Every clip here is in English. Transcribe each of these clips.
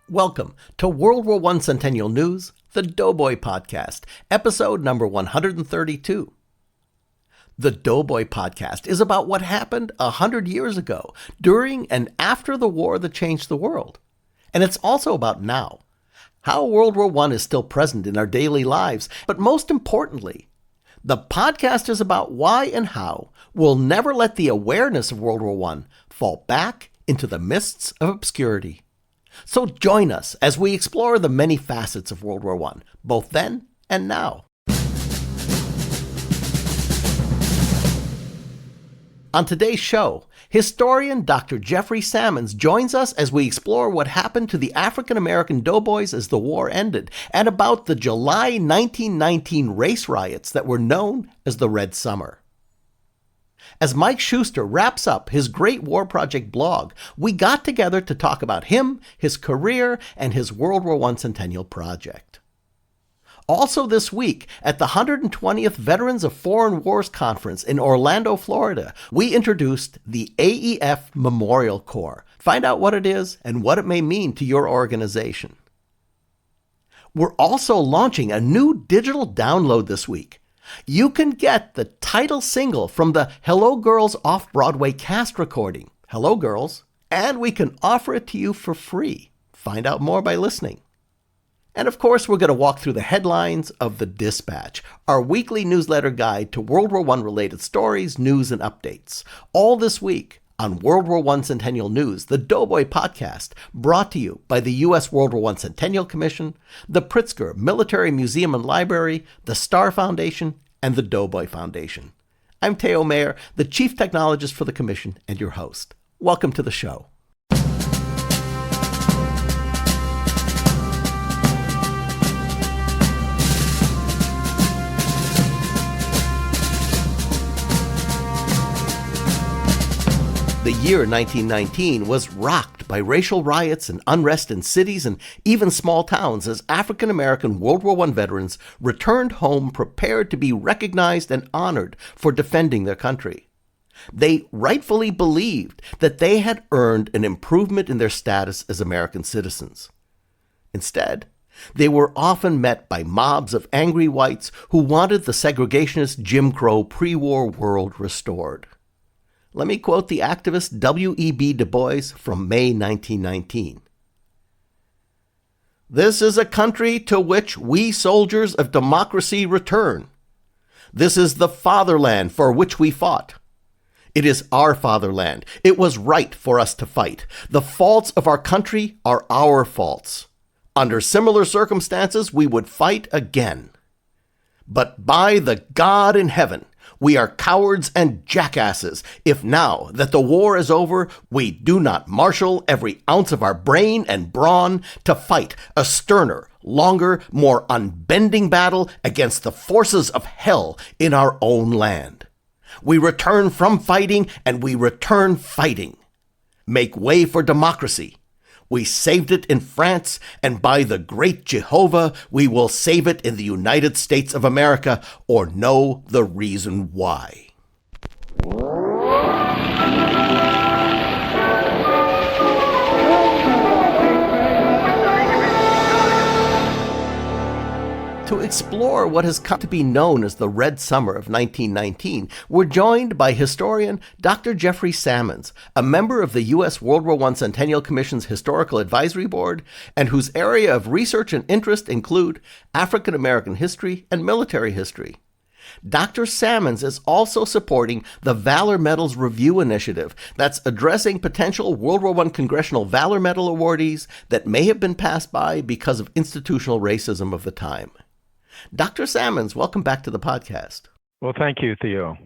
Welcome to World War I Centennial News, the Doughboy Podcast, episode number 132. The Doughboy Podcast is about what happened 100 years ago, during and after the war that changed the world. And it's also about now, how World War I is still present in our daily lives, but most importantly, the podcast is about why and how we'll never let the awareness of World War I fall back into the mists of obscurity. So join us as we explore the many facets of World War I, both then and now. On today's show, historian Dr. Jeffrey Sammons joins us as we explore what happened to the African-American doughboys as the war ended, and about the July 1919 race riots that were known as the Red Summer. As Mike Shuster wraps up his Great War Project blog, we got together to talk about him, his career, and his World War I Centennial Project. Also this week, at the 120th Veterans of Foreign Wars Conference in Orlando, Florida, we introduced the A.E.F. Memorial Corps. Find out what it is and what it may mean to your organization. We're also launching a new digital download this week. You can get the title single from the Hello Girls Off-Broadway cast recording, Hello Girls, and we can offer it to you for free. Find out more by listening. And of course, we're going to walk through the headlines of The Dispatch, our weekly newsletter guide to World War I related stories, news, and updates. All this week on World War I Centennial News, the Doughboy Podcast, brought to you by the U.S. World War I Centennial Commission, the Pritzker Military Museum and Library, the Star Foundation, and the Doughboy Foundation. I'm Theo, the Chief Technologist for the Commission and your host. Welcome to the show. The year 1919 was rocked by racial riots and unrest in cities and even small towns as African-American World War I veterans returned home prepared to be recognized and honored for defending their country. They rightfully believed that they had earned an improvement in their status as American citizens. Instead, they were often met by mobs of angry whites who wanted the segregationist Jim Crow pre-war world restored. Let me quote the activist W.E.B. Du Bois from May 1919. "This is a country to which we soldiers of democracy return. This is the fatherland for which we fought. It is our fatherland. It was right for us to fight. The faults of our country are our faults. Under similar circumstances, we would fight again. But by the God in heaven, we are cowards and jackasses if now that the war is over, we do not marshal every ounce of our brain and brawn to fight a sterner, longer, more unbending battle against the forces of hell in our own land. We return from fighting and we return fighting. Make way for democracy. We saved it in France, and by the great Jehovah, we will save it in the United States of America, or know the reason why." To explore what has come to be known as the Red Summer of 1919, we're joined by historian Dr. Jeffrey Sammons, a member of the U.S. World War I Centennial Commission's Historical Advisory Board, and whose area of research and interest include African American history and military history. Dr. Sammons is also supporting the Valor Medals Review Initiative that's addressing potential World War I Congressional Valor Medal awardees that may have been passed by because of institutional racism of the time. Dr. Sammons, welcome back to the podcast. Well, thank you, Theo.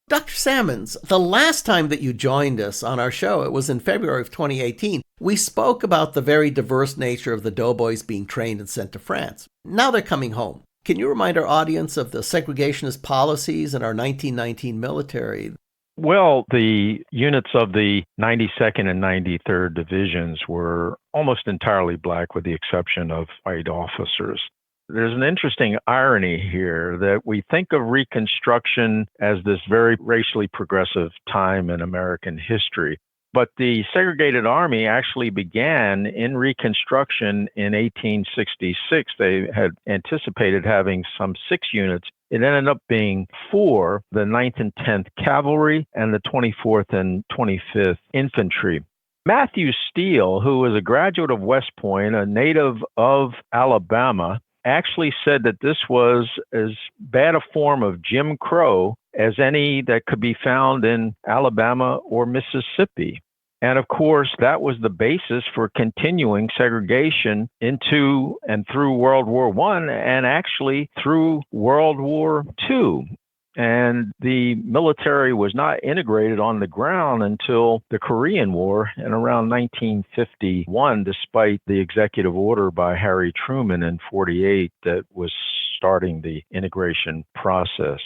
Dr. Sammons, the last time that you joined us on our show, it was in February of 2018, we spoke about the very diverse nature of the doughboys being trained and sent to France. Now they're coming home. Can you remind our audience of the segregationist policies in our 1919 military? Well, the units of the 92nd and 93rd Divisions were almost entirely black with the exception of white officers. There's an interesting irony here that we think of Reconstruction as this very racially progressive time in American history. But the segregated army actually began in Reconstruction in 1866. They had anticipated having some 6 units. It ended up being 4, the 9th and 10th Cavalry and the 24th and 25th Infantry. Matthew Steele, who was a graduate of West Point, a native of Alabama, actually said that this was as bad a form of Jim Crow as any that could be found in Alabama or Mississippi. And of course, that was the basis for continuing segregation into and through World War I and actually through World War II. And the military was not integrated on the ground until the Korean War in around 1951, despite the executive order by Harry Truman in 1948 that was starting the integration process.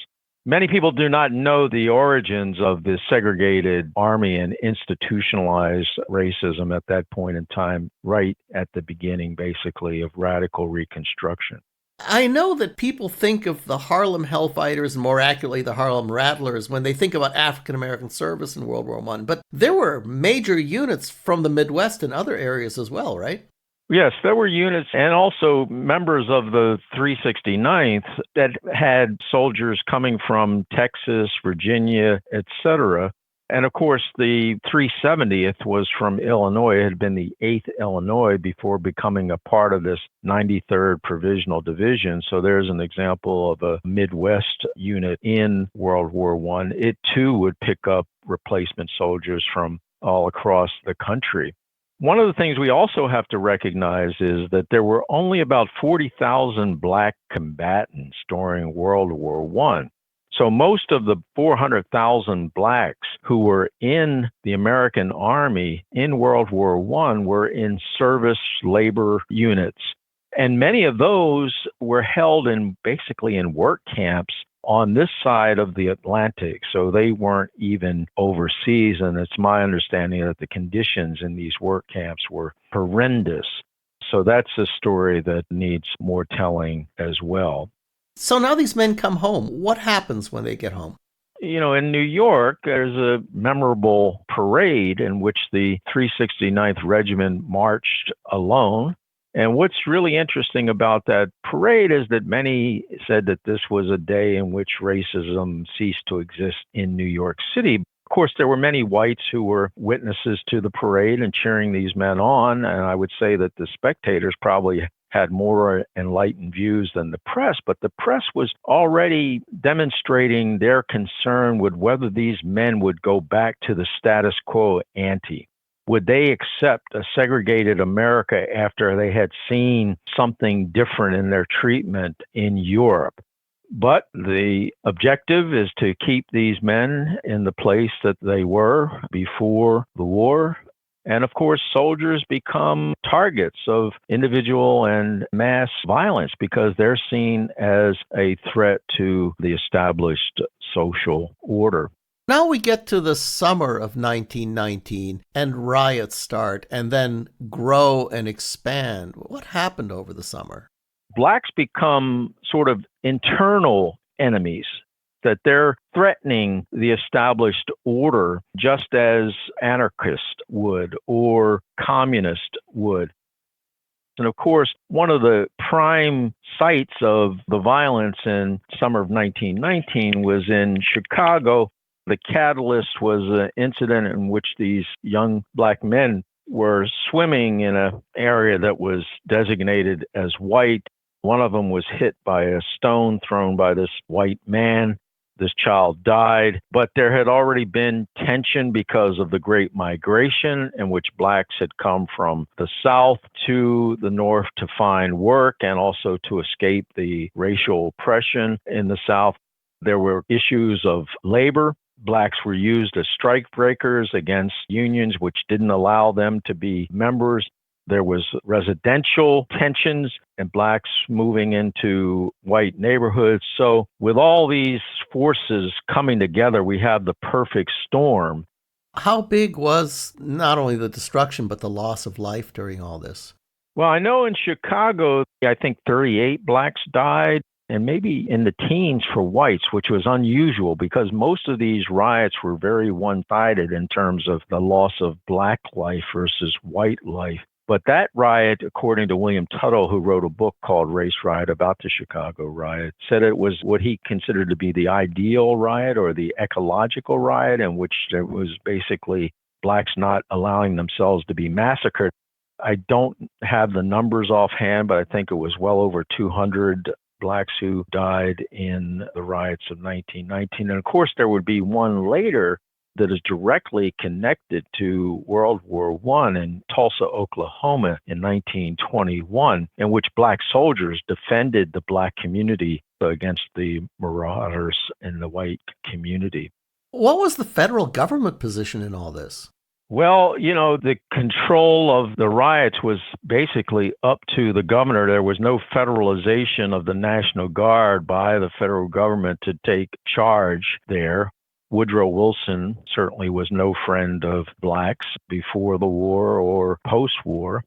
Many people do not know the origins of the segregated army and institutionalized racism at that point in time, right at the beginning, basically, of radical Reconstruction. I know that people think of the Harlem Hellfighters, and more accurately, the Harlem Rattlers, when they think about African-American service in World War I. But there were major units from the Midwest and other areas as well, right? Yes, there were units and also members of the 369th that had soldiers coming from Texas, Virginia, etc. And of course, the 370th was from Illinois. It had been the 8th Illinois before becoming a part of this 93rd Provisional Division. So there's an example of a Midwest unit in World War I. It too would pick up replacement soldiers from all across the country. One of the things we also have to recognize is that there were only about 40,000 Black combatants during World War I. So most of the 400,000 Blacks who were in the American Army in World War I were in service labor units. And many of those were held basically in work camps on this side of the Atlantic. So they weren't even overseas. And it's my understanding that the conditions in these work camps were horrendous. So that's a story that needs more telling as well. So now these men come home. What happens when they get home? You know, in New York, there's a memorable parade in which the 369th Regiment marched alone. And what's really interesting about that parade is that many said that this was a day in which racism ceased to exist in New York City. Of course, there were many whites who were witnesses to the parade and cheering these men on. And I would say that the spectators probably had more enlightened views than the press, but the press was already demonstrating their concern with whether these men would go back to the status quo ante. Would they accept a segregated America after they had seen something different in their treatment in Europe? But the objective is to keep these men in the place that they were before the war. And of course, soldiers become targets of individual and mass violence because they're seen as a threat to the established social order. Now we get to the summer of 1919 and riots start and then grow and expand. What happened over the summer? Blacks become sort of internal enemies, that they're threatening the established order just as anarchists would or communists would. And of course, one of the prime sites of the violence in summer of 1919 was in Chicago. The catalyst was an incident in which these young Black men were swimming in an area that was designated as white. One of them was hit by a stone thrown by this white man. This child died, but there had already been tension because of the Great Migration in which Blacks had come from the South to the North to find work and also to escape the racial oppression in the South. There were issues of labor. Blacks were used as strike breakers against unions, which didn't allow them to be members. There was residential tensions and Blacks moving into white neighborhoods. So with all these forces coming together, we have the perfect storm. How big was not only the destruction, but the loss of life during all this? Well, I know in Chicago, I think 38 Blacks died. and maybe in the teens for whites, which was unusual because most of these riots were very one-sided in terms of the loss of black life versus white life. But that riot, according to William Tuttle, who wrote a book called Race Riot about the Chicago riot, said it was what he considered to be the ideal riot or the ecological riot, in which there was basically blacks not allowing themselves to be massacred. I don't have the numbers offhand, but I think it was well over 200 blacks who died in the riots of 1919. And of course, there would be one later that is directly connected to World War I in Tulsa, Oklahoma in 1921, in which black soldiers defended the black community against the marauders in the white community. What was the federal government position in all this? Well, the control of the riots was basically up to the governor. There was no federalization of the National Guard by the federal government to take charge there. Woodrow Wilson certainly was no friend of blacks before the war or post-war,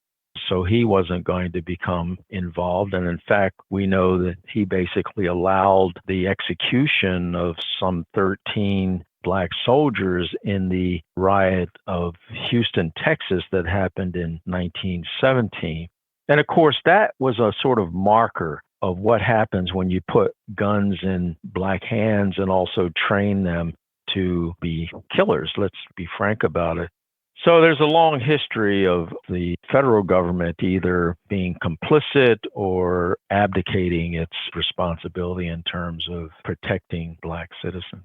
so he wasn't going to become involved. And in fact, we know that he basically allowed the execution of some 13 black soldiers in the riot of Houston, Texas that happened in 1917. And of course, that was a sort of marker of what happens when you put guns in black hands and also train them to be killers. Let's be frank about it. So there's a long history of the federal government either being complicit or abdicating its responsibility in terms of protecting black citizens.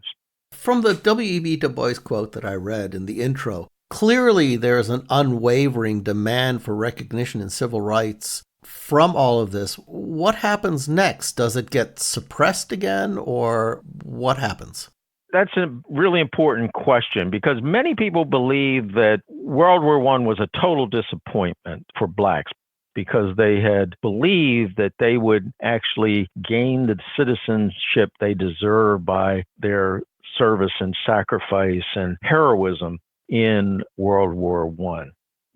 From the W.E.B. Du Bois quote that I read in the intro, clearly there is an unwavering demand for recognition in civil rights. From all of this, what happens next? Does it get suppressed again, or what happens? That's a really important question because many people believe that World War I was a total disappointment for blacks because they had believed that they would actually gain the citizenship they deserve by their service and sacrifice and heroism in World War I.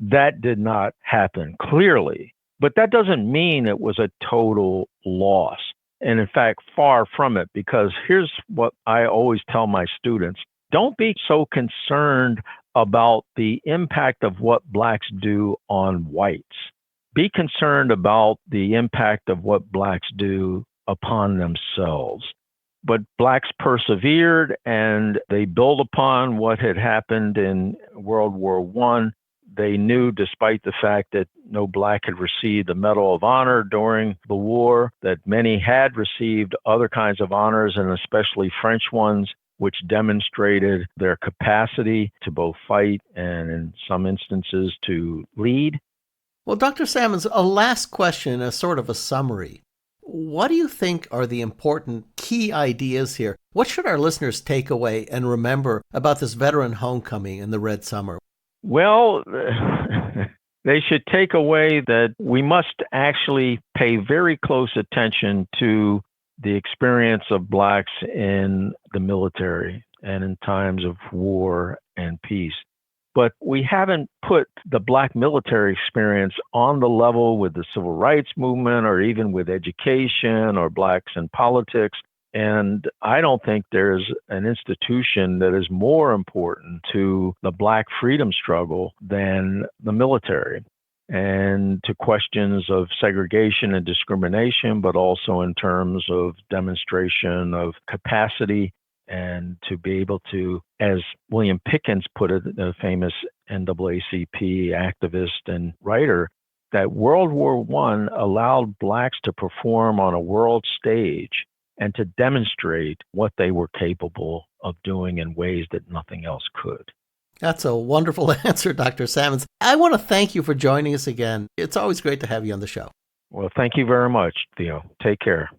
That did not happen clearly, but that doesn't mean it was a total loss. And in fact, far from it, because here's what I always tell my students. Don't be so concerned about the impact of what blacks do on whites. Be concerned about the impact of what blacks do upon themselves. But blacks persevered and they built upon what had happened in World War I. They knew, despite the fact that no black had received the Medal of Honor during the war, that many had received other kinds of honors, and especially French ones, which demonstrated their capacity to both fight and, in some instances, to lead. Well, Dr. Sammons, a last question, a sort of a summary. What do you think are the important key ideas here? What should our listeners take away and remember about this veteran homecoming and the Red Summer? Well, they should take away that we must actually pay very close attention to the experience of blacks in the military and in times of war and peace. But we haven't put the black military experience on the level with the civil rights movement or even with education or blacks in politics. And I don't think there's an institution that is more important to the black freedom struggle than the military, and to questions of segregation and discrimination, but also in terms of demonstration of capacity and to be able to, as William Pickens put it, the famous NAACP activist and writer, that World War I allowed blacks to perform on a world stage and to demonstrate what they were capable of doing in ways that nothing else could. That's a wonderful answer, Dr. Sammons. I want to thank you for joining us again. It's always great to have you on the show. Well, thank you very much, Theo. Take care.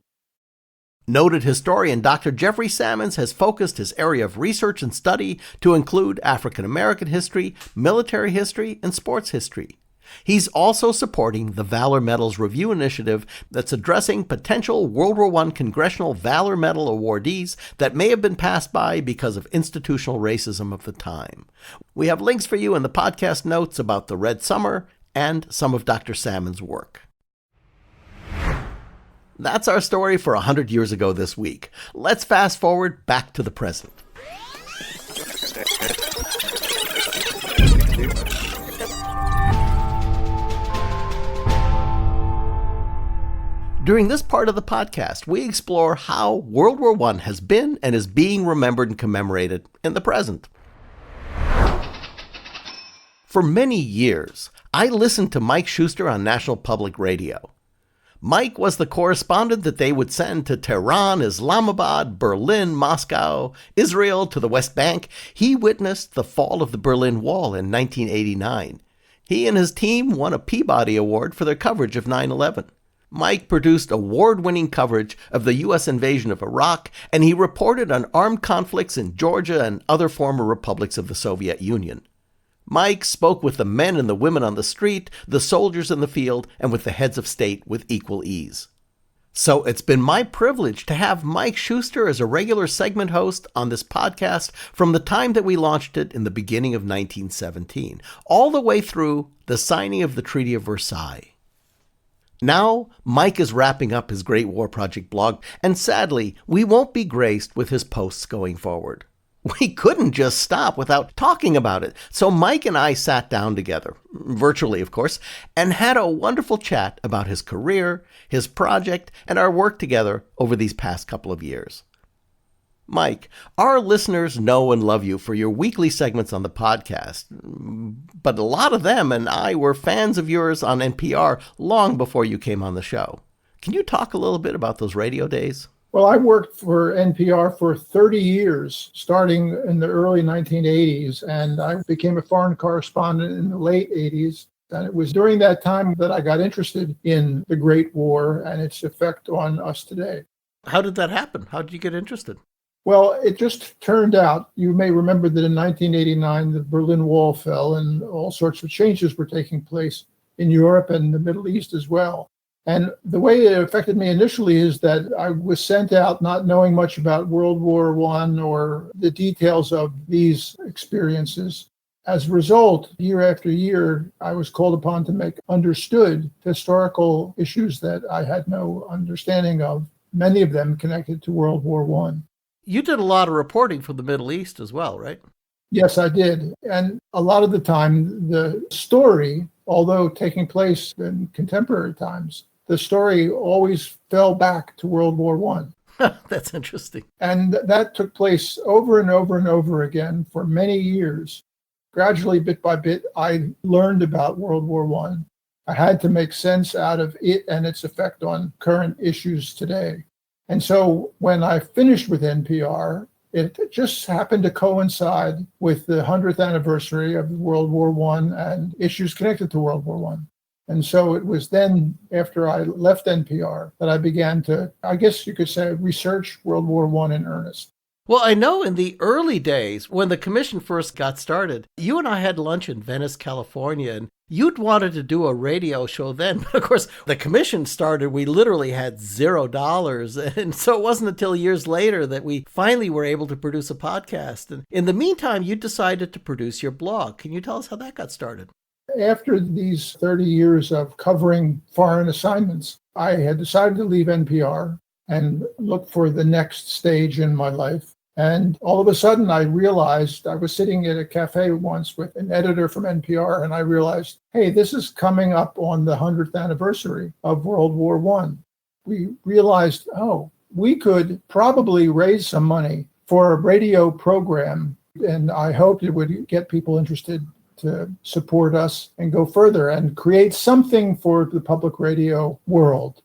Noted historian Dr. Jeffrey Sammons has focused his area of research and study to include African American history, military history, and sports history. He's also supporting the Valor Medals Review Initiative that's addressing potential World War I Congressional Valor Medal awardees that may have been passed by because of institutional racism of the time. We have links for you in the podcast notes about the Red Summer and some of Dr. Sammons' work. That's our story for 100 years ago this week. Let's fast forward back to the present. During this part of the podcast, we explore how World War I has been and is being remembered and commemorated in the present. For many years, I listened to Mike Shuster on National Public Radio. Mike was the correspondent that they would send to Tehran, Islamabad, Berlin, Moscow, Israel, to the West Bank. He witnessed the fall of the Berlin Wall in 1989. He and his team won a Peabody Award for their coverage of 9/11. Mike produced award-winning coverage of the U.S. invasion of Iraq, and he reported on armed conflicts in Georgia and other former republics of the Soviet Union. Mike spoke with the men and the women on the street, the soldiers in the field, and with the heads of state with equal ease. So it's been my privilege to have Mike Shuster as a regular segment host on this podcast from the time that we launched it in the beginning of 1917, all the way through the signing of the Treaty of Versailles. Now, Mike is wrapping up his Great War Project blog, and sadly, we won't be graced with his posts going forward. We couldn't just stop without talking about it, so Mike and I sat down together, virtually of course, and had a wonderful chat about his career, his project, and our work together over these past couple of years. Mike, our listeners know and love you for your weekly segments on the podcast, but a lot of them and I were fans of yours on NPR long before you came on the show. Can you talk a little bit about those radio days? Well, I worked for NPR for 30 years, starting in the early 1980s, and I became a foreign correspondent in the late 80s. And it was during that time that I got interested in the Great War and its effect on us today. How did that happen? How did you get interested? Well, it just turned out, you may remember that in 1989, the Berlin Wall fell and all sorts of changes were taking place in Europe and the Middle East as well. And the way it affected me initially is that I was sent out not knowing much about World War I or the details of these experiences. As a result, year after year, I was called upon to make understood historical issues that I had no understanding of, many of them connected to World War I. You did a lot of reporting from the Middle East as well, right? Yes, I did. And a lot of the time, the story, although taking place in contemporary times, the story always fell back to World War I. That's interesting. And that took place over and over and over again for many years. Gradually, bit by bit, I learned about World War I. I had to make sense out of it and its effect on current issues today. And so when I finished with NPR, it just happened to coincide with the 100th anniversary of World War I and issues connected to World War I. And so it was then, after I left NPR, that I began to, I guess you could say, research World War I in earnest. Well, I know in the early days, when the commission first got started, you and I had lunch in Venice, California, and you'd wanted to do a radio show then. But of course, the commission started, we literally had $0. And so it wasn't until years later that we finally were able to produce a podcast. And in the meantime, you decided to produce your blog. Can you tell us how that got started? After these 30 years of covering foreign assignments, I had decided to leave NPR and look for the next stage in my life. And all of a sudden, I realized I was sitting at a cafe once with an editor from NPR, and I realized, hey, this is coming up on the 100th anniversary of World War I. We realized, we could probably raise some money for a radio program, and I hoped it would get people interested to support us and go further and create something for the public radio world.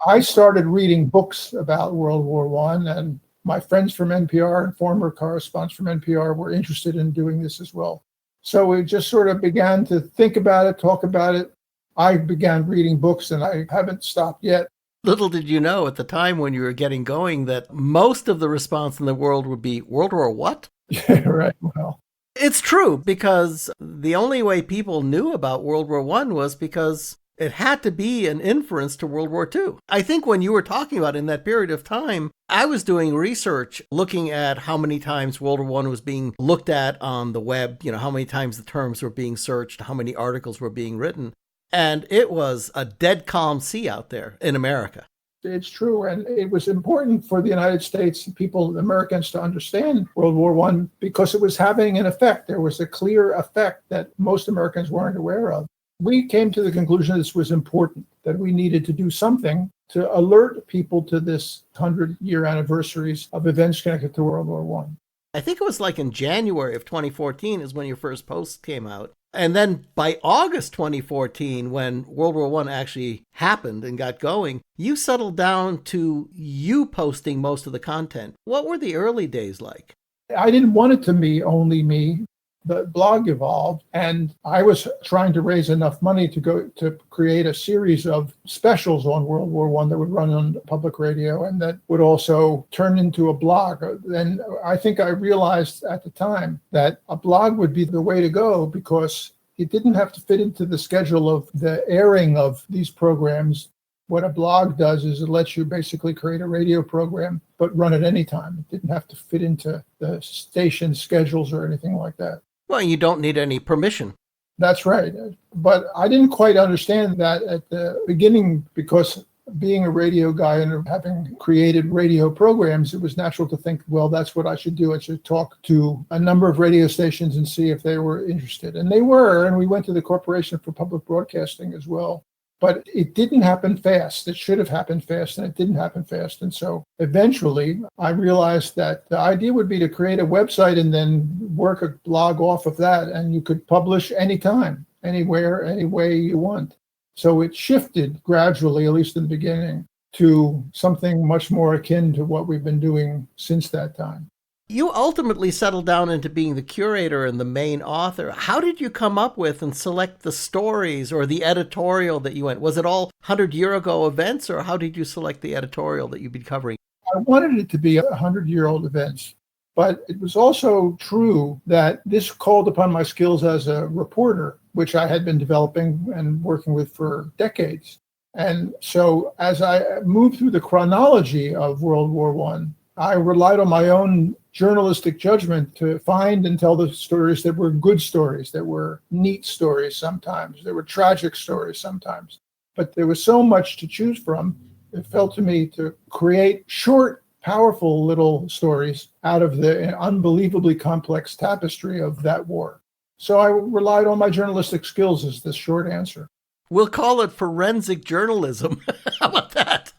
I started reading books about World War I, and my friends from NPR and former correspondents from NPR were interested in doing this as well. So we just sort of began to think about it, talk about it. I began reading books, and I haven't stopped yet. Little did you know at the time when you were getting going that most of the response in the world would be, World War what? Yeah, right. Well, it's true, because the only way people knew about World War I was because it had to be an inference to World War II. I think when you were talking about in that period of time, I was doing research looking at how many times World War I was being looked at on the web, how many times the terms were being searched, how many articles were being written. And it was a dead calm sea out there in America. It's true. And it was important for the United States, the Americans, to understand World War I because it was having an effect. There was a clear effect that most Americans weren't aware of. We came to the conclusion this was important, that we needed to do something to alert people to this 100-year anniversaries of events connected to World War I. I think it was like in January of 2014 is when your first post came out. And then by August 2014, when World War I actually happened and got going, you settled down to you posting most of the content. What were the early days like? I didn't want it to be only me. The blog evolved, and I was trying to raise enough money to create a series of specials on World War I that would run on public radio and that would also turn into a blog. And I think I realized at the time that a blog would be the way to go because it didn't have to fit into the schedule of the airing of these programs. What a blog does is it lets you basically create a radio program, but run at any time. It didn't have to fit into the station schedules or anything like that. Well, you don't need any permission. That's right. But I didn't quite understand that at the beginning because being a radio guy and having created radio programs, it was natural to think, well, that's what I should do. I should talk to a number of radio stations and see if they were interested. And they were, and we went to the Corporation for Public Broadcasting as well. But it didn't happen fast. It should have happened fast, and it didn't happen fast. And so eventually I realized that the idea would be to create a website and then work a blog off of that, and you could publish anytime, anywhere, any way you want. So it shifted gradually, at least in the beginning, to something much more akin to what we've been doing since that time. You ultimately settled down into being the curator and the main author. How did you come up with and select the stories or the editorial that you went? Was it all 100-year-ago events, or how did you select the editorial that you'd be covering? I wanted it to be 100-year-old events, but it was also true that this called upon my skills as a reporter, which I had been developing and working with for decades. And so as I moved through the chronology of World War I relied on my own journalistic judgment to find and tell the stories that were good stories, that were neat stories sometimes, that were tragic stories sometimes. But there was so much to choose from, it fell to me to create short, powerful little stories out of the unbelievably complex tapestry of that war. So I relied on my journalistic skills as the short answer. We'll call it forensic journalism. How about that?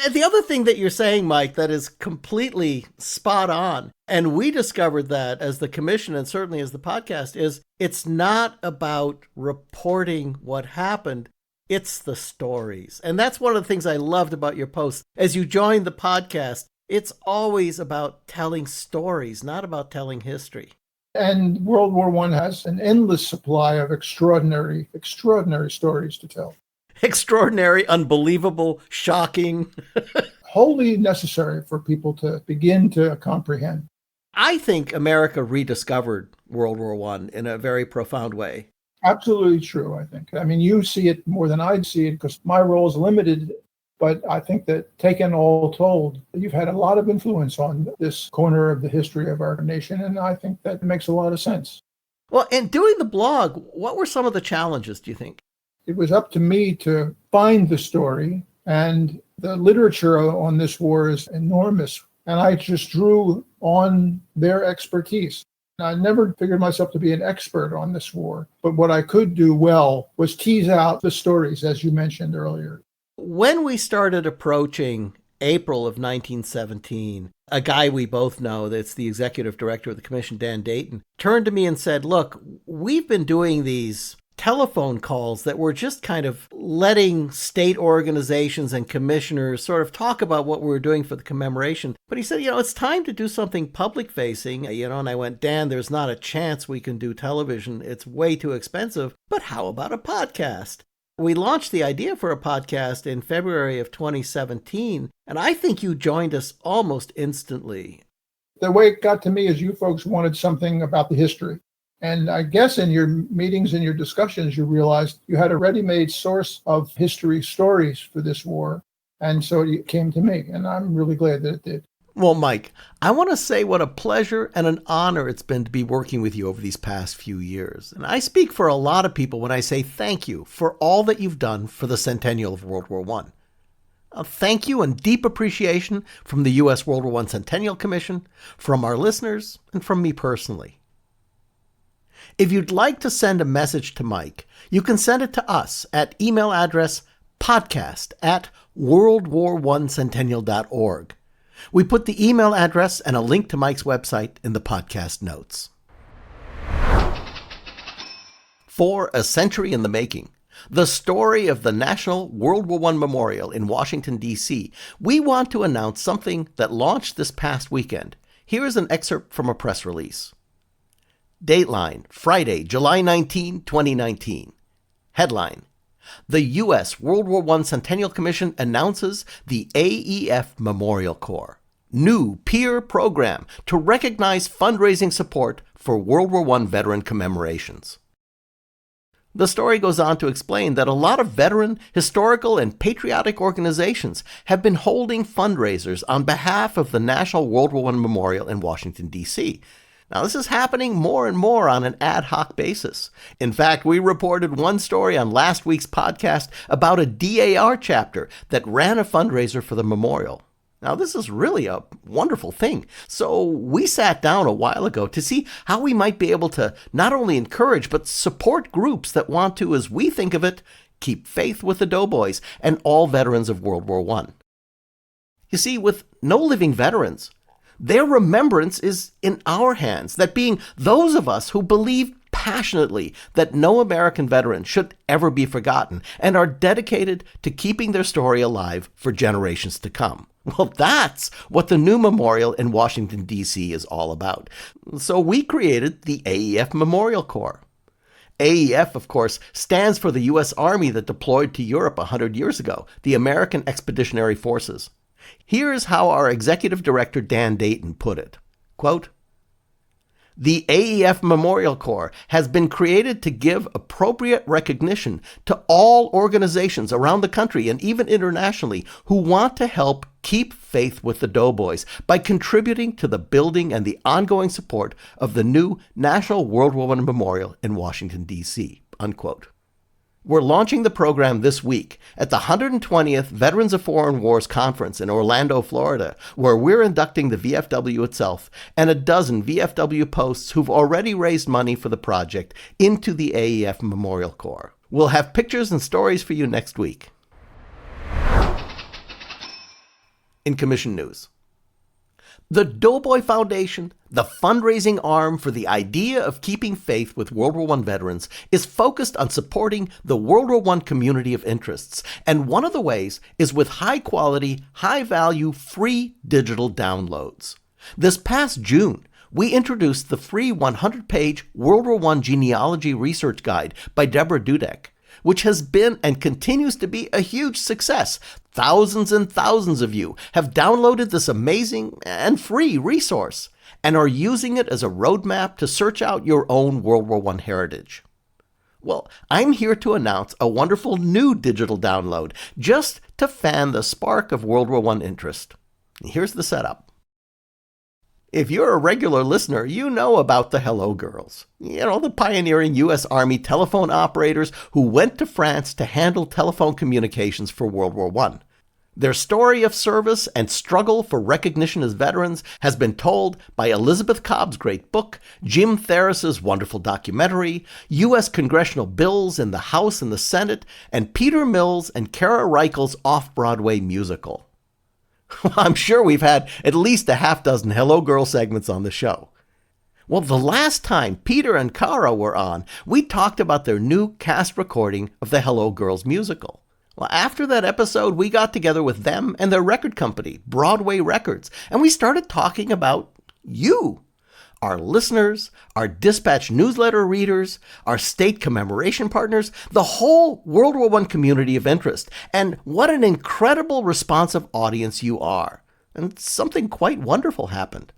And the other thing that you're saying, Mike, that is completely spot on, and we discovered that as the commission and certainly as the podcast, is it's not about reporting what happened, it's the stories. And that's one of the things I loved about your posts. As you joined the podcast, it's always about telling stories, not about telling history. And World War I has an endless supply of extraordinary stories to tell. Extraordinary, unbelievable, shocking. Wholly necessary for people to begin to comprehend. I think America rediscovered World War I in a very profound way. Absolutely true, I think. I mean, you see it more than I see it because my role is limited, but I think that taken all told, you've had a lot of influence on this corner of the history of our nation, and I think that makes a lot of sense. Well, in doing the blog, what were some of the challenges, do you think? It was up to me to find the story, and the literature on this war is enormous, and I just drew on their expertise. I never figured myself to be an expert on this war, but what I could do well was tease out the stories, as you mentioned earlier. When we started approaching April of 1917, a guy we both know, that's the executive director of the commission, Dan Dayton, turned to me and said, look, we've been doing these telephone calls that were just kind of letting state organizations and commissioners sort of talk about what we were doing for the commemoration. But he said, it's time to do something public facing, and I went, Dan, there's not a chance we can do television. It's way too expensive. But how about a podcast? We launched the idea for a podcast in February of 2017, and I think you joined us almost instantly. The way it got to me is you folks wanted something about the history. And I guess in your meetings and your discussions, you realized you had a ready-made source of history stories for this war. And so it came to me, and I'm really glad that it did. Well, Mike, I want to say what a pleasure and an honor it's been to be working with you over these past few years. And I speak for a lot of people when I say thank you for all that you've done for the centennial of World War I. A thank you and deep appreciation from the U.S. World War I Centennial Commission, from our listeners, and from me personally. If you'd like to send a message to Mike, you can send it to us at email address podcast@worldwar1centennial.org. We put the email address and a link to Mike's website in the podcast notes. For a century in the making, the story of the National World War I Memorial in Washington, D.C., we want to announce something that launched this past weekend. Here is an excerpt from a press release. Dateline, Friday, July 19, 2019. Headline: The U.S. World War I Centennial Commission announces the A.E.F. Memorial Corps, new peer program to recognize fundraising support for World War I veteran commemorations. The story goes on to explain that a lot of veteran, historical, and patriotic organizations have been holding fundraisers on behalf of the National World War I Memorial in Washington, D.C. Now, this is happening more and more on an ad hoc basis. In fact, we reported one story on last week's podcast about a DAR chapter that ran a fundraiser for the memorial. Now, this is really a wonderful thing. So we sat down a while ago to see how we might be able to not only encourage, but support groups that want to, as we think of it, keep faith with the doughboys and all veterans of World War I. You see, with no living veterans, their remembrance is in our hands, that being those of us who believe passionately that no American veteran should ever be forgotten and are dedicated to keeping their story alive for generations to come. Well, that's what the new memorial in Washington, D.C. is all about. So we created the A.E.F. Memorial Corps. A.E.F., of course, stands for the U.S. Army that deployed to Europe 100 years ago, the American Expeditionary Forces. Here's how our executive director, Dan Dayton, put it. Quote, "The A.E.F. Memorial Corps has been created to give appropriate recognition to all organizations around the country and even internationally who want to help keep faith with the doughboys by contributing to the building and the ongoing support of the new National World War I Memorial in Washington, D.C." Unquote. We're launching the program this week at the 120th Veterans of Foreign Wars Conference in Orlando, Florida, where we're inducting the VFW itself and a dozen VFW posts who've already raised money for the project into the A.E.F. Memorial Corps. We'll have pictures and stories for you next week. In commission news, the Doughboy Foundation, the fundraising arm for the idea of keeping faith with World War I veterans, is focused on supporting the World War I community of interests, and one of the ways is with high-quality, high-value, free digital downloads. This past June, we introduced the free 100-page World War I genealogy research guide by Deborah Dudek, which has been and continues to be a huge success. Thousands and thousands of you have downloaded this amazing and free resource and are using it as a roadmap to search out your own World War I heritage. Well, I'm here to announce a wonderful new digital download just to fan the spark of World War I interest. Here's the setup. If you're a regular listener, you know about the Hello Girls. You know, the pioneering U.S. Army telephone operators who went to France to handle telephone communications for World War I. Their story of service and struggle for recognition as veterans has been told by Elizabeth Cobb's great book, Jim Ferris's wonderful documentary, U.S. congressional bills in the House and the Senate, and Peter Mills and Kara Reichel's off-Broadway musical. I'm sure we've had at least a half dozen Hello Girl segments on the show. Well, the last time Peter and Kara were on, we talked about their new cast recording of the Hello Girls musical. Well, after that episode, we got together with them and their record company, Broadway Records, and we started talking about you, our listeners, our Dispatch newsletter readers, our state commemoration partners, the whole World War I community of interest, and what an incredible responsive audience you are. And something quite wonderful happened.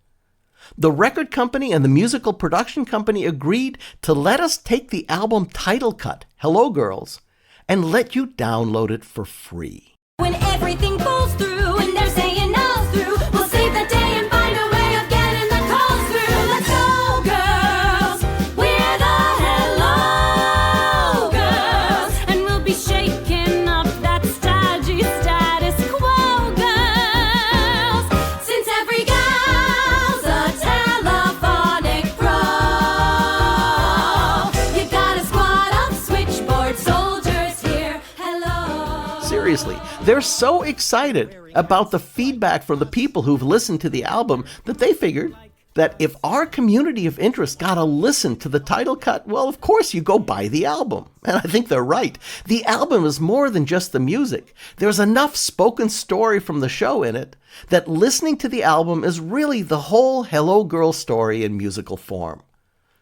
The record company and the musical production company agreed to let us take the album title cut, Hello Girls, and let you download it for free. When everything falls through and they're saying all's through, we'll save the day and find a way of getting the calls through. Let's go, girls. We're the Hello Girls. And we'll be shaking up that stodgy status quo. They're so excited about the feedback from the people who've listened to the album that they figured that if our community of interest got to listen to the title cut, well, of course you go buy the album. And I think they're right. The album is more than just the music. There's enough spoken story from the show in it that listening to the album is really the whole Hello Girl story in musical form.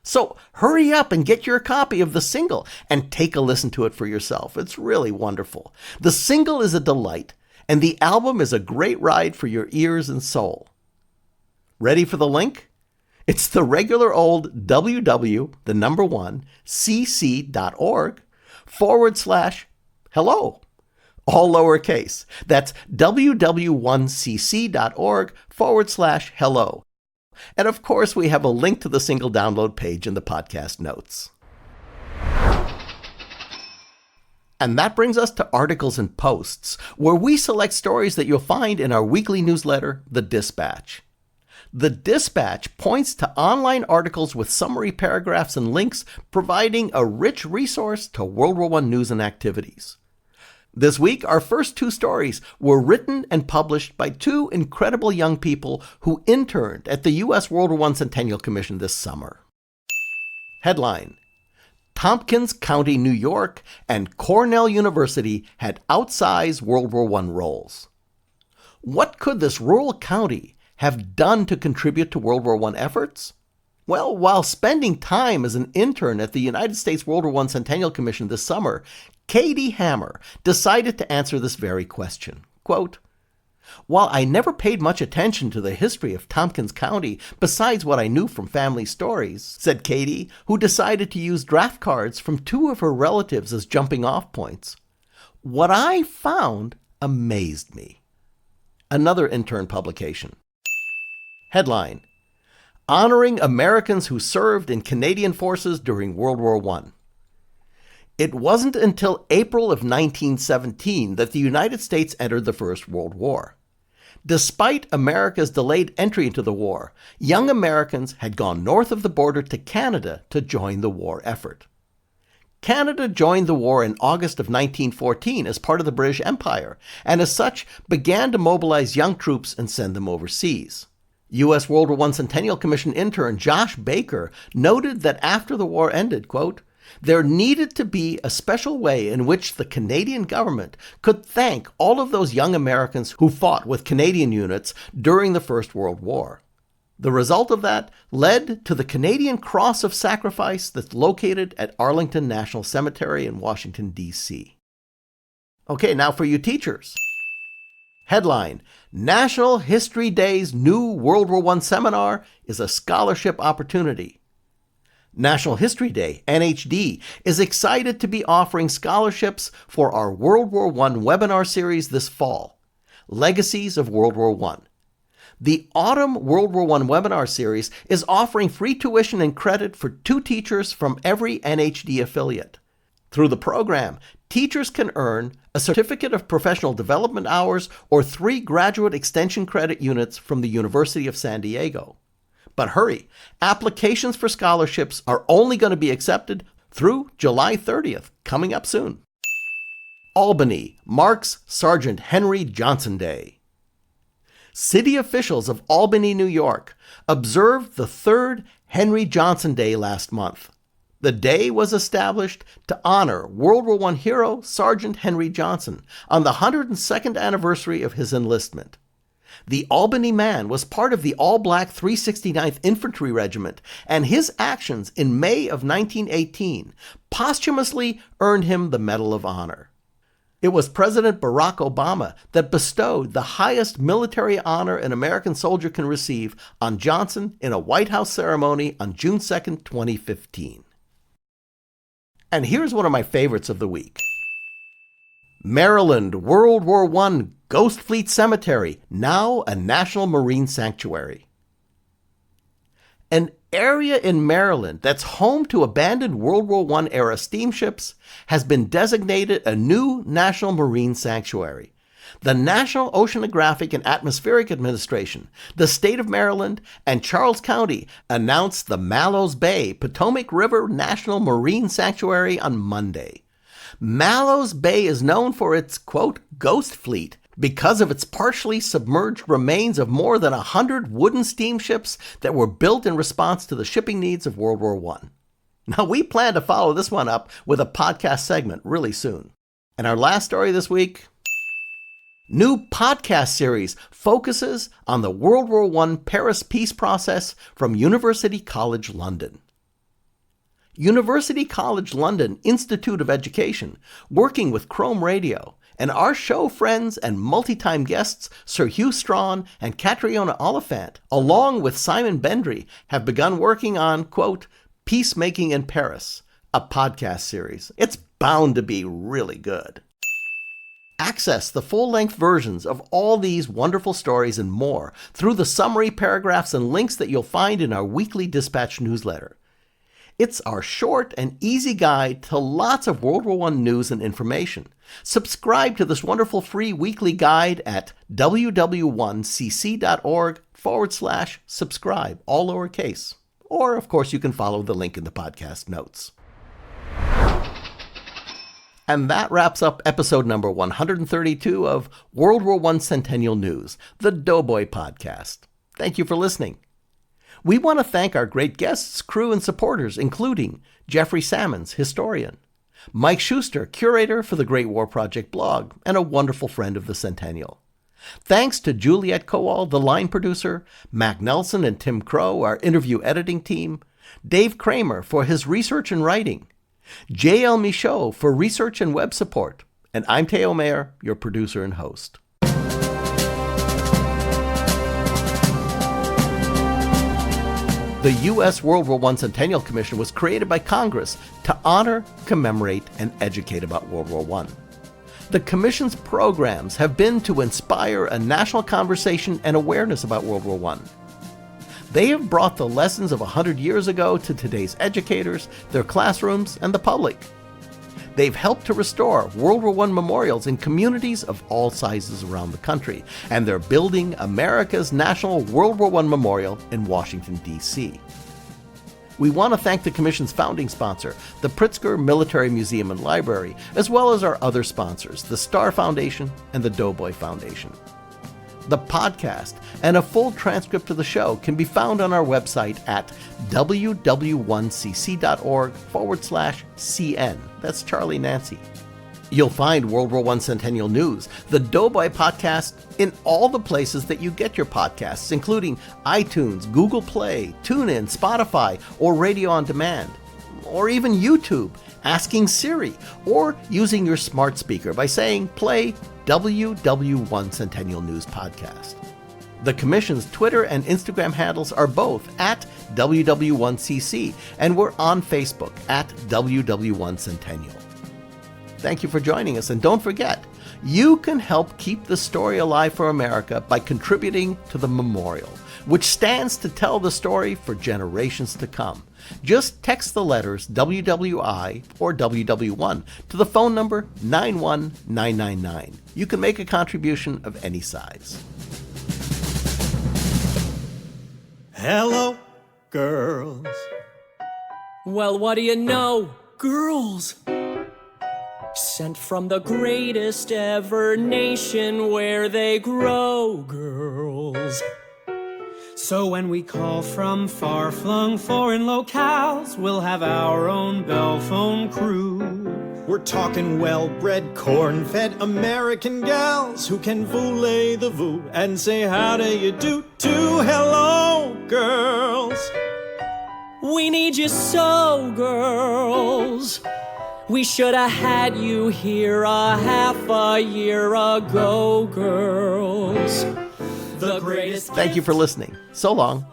So hurry up and get your copy of the single and take a listen to it for yourself. It's really wonderful. The single is a delight, and the album is a great ride for your ears and soul. Ready for the link? It's the regular old www.cc.org/hello. All lowercase. That's www.1cc.org/hello. And of course, we have a link to the single download page in the podcast notes. And that brings us to articles and posts, where we select stories that you'll find in our weekly newsletter, The Dispatch. The Dispatch points to online articles with summary paragraphs and links, providing a rich resource to World War I news and activities. This week, our first two stories were written and published by two incredible young people who interned at the U.S. World War I Centennial Commission this summer. Headline: Tompkins County, New York, and Cornell University had outsized World War I roles. What could this rural county have done to contribute to World War I efforts? Well, while spending time as an intern at the United States World War I Centennial Commission this summer, Katie Hammer decided to answer this very question. Quote, "While I never paid much attention to the history of Tompkins County besides what I knew from family stories," said Katie, who decided to use draft cards from two of her relatives as jumping off points, "what I found amazed me." Another intern publication. Headline: Honoring Americans who served in Canadian forces during World War I. It wasn't until April of 1917 that the United States entered the First World War. Despite America's delayed entry into the war, young Americans had gone north of the border to Canada to join the war effort. Canada joined the war in August of 1914 as part of the British Empire, and as such began to mobilize young troops and send them overseas. U.S. World War I Centennial Commission intern Josh Baker noted that after the war ended, quote, "there needed to be a special way in which the Canadian government could thank all of those young Americans who fought with Canadian units during the First World War. The result of that led to the Canadian Cross of Sacrifice that's located at Arlington National Cemetery in Washington, D.C. Okay, now for you teachers. Headline: National History Day's new World War I seminar is a scholarship opportunity. National History Day, NHD, is excited to be offering scholarships for our World War I webinar series this fall, Legacies of World War I. The Autumn World War I webinar series is offering free tuition and credit for 2 teachers from every NHD affiliate. Through the program, teachers can earn a Certificate of Professional Development hours or 3 graduate extension credit units from the University of San Diego. But hurry, applications for scholarships are only going to be accepted through July 30th, coming up soon. Albany marks Sergeant Henry Johnson Day. City officials of Albany, New York, observed the 3rd Henry Johnson Day last month. The day was established to honor World War I hero Sergeant Henry Johnson on the 102nd anniversary of his enlistment. The Albany man was part of the all-black 369th Infantry Regiment, and his actions in May of 1918 posthumously earned him the Medal of Honor. It was President Barack Obama that bestowed the highest military honor an American soldier can receive on Johnson in a White House ceremony on June 2, 2015. And here's one of my favorites of the week. Maryland World War I Ghost Fleet Cemetery, now a National Marine Sanctuary. An area in Maryland that's home to abandoned World War I era steamships has been designated a new National Marine Sanctuary. The National Oceanographic and Atmospheric Administration, the state of Maryland, and Charles County announced the Mallows Bay Potomac River National Marine Sanctuary on Monday. Mallows Bay is known for its, quote, ghost fleet because of its partially submerged remains of more than 100 wooden steamships that were built in response to the shipping needs of World War I. Now, we plan to follow this one up with a podcast segment really soon. And our last story this week, new podcast series focuses on the World War I Paris peace process from University College London. University College London Institute of Education, working with Chrome Radio, and our show friends and multi-time guests Sir Hugh Strawn and Catriona Oliphant, along with Simon Bendry, have begun working on, quote, Peacemaking in Paris, a podcast series. It's bound to be really good. Access the full-length versions of all these wonderful stories and more through the summary paragraphs and links that you'll find in our weekly dispatch newsletter. It's our short and easy guide to lots of World War I news and information. Subscribe to this wonderful free weekly guide at ww1cc.org/subscribe, all lowercase. Or, of course, you can follow the link in the podcast notes. And that wraps up episode number 132 of World War I Centennial News, the Doughboy Podcast. Thank you for listening. We want to thank our great guests, crew, and supporters, including Jeffrey Sammons, historian, Mike Shuster, curator for the Great War Project blog, and a wonderful friend of the Centennial. Thanks to Juliet Kowal, the line producer, Mac Nelson and Tim Crow, our interview editing team, Dave Kramer for his research and writing, J.L. Michaud for research and web support, and I'm Theo Mayer, your producer and host. The U.S. World War I Centennial Commission was created by Congress to honor, commemorate, and educate about World War I. The Commission's programs have been to inspire a national conversation and awareness about World War I. They have brought the lessons of 100 years ago to today's educators, their classrooms, and the public. They've helped to restore World War I memorials in communities of all sizes around the country, and they're building America's National World War I Memorial in Washington, D.C. We want to thank the Commission's founding sponsor, the Pritzker Military Museum and Library, as well as our other sponsors, the Star Foundation and the Doughboy Foundation. The podcast and a full transcript of the show can be found on our website at ww1cc.org/CN. That's Charlie Nancy. You'll find World War I Centennial News, the Doughboy Podcast, in all the places that you get your podcasts, including iTunes, Google Play, TuneIn, Spotify, or Radio on Demand, or even YouTube, asking Siri, or using your smart speaker by saying, play WW1 Centennial News Podcast. The Commission's Twitter and Instagram handles are both at WW1CC, and we're on Facebook at WW1 Centennial. Thank you for joining us, and don't forget, you can help keep the story alive for America by contributing to the memorial, which stands to tell the story for generations to come. Just text the letters WWI or WW1 to the phone number 91999. You can make a contribution of any size. Hello, girls. Well, what do you know? Girls! Sent from the greatest ever nation where they grow girls. So when we call from far-flung foreign locales, we'll have our own bell phone crew. We're talking well-bred, corn-fed American gals who can voulez the voo and say how do you do to hello, girls. We need you so, girls. We should have had you here a half a year ago, girls. The greatest. Thank you for listening. So long.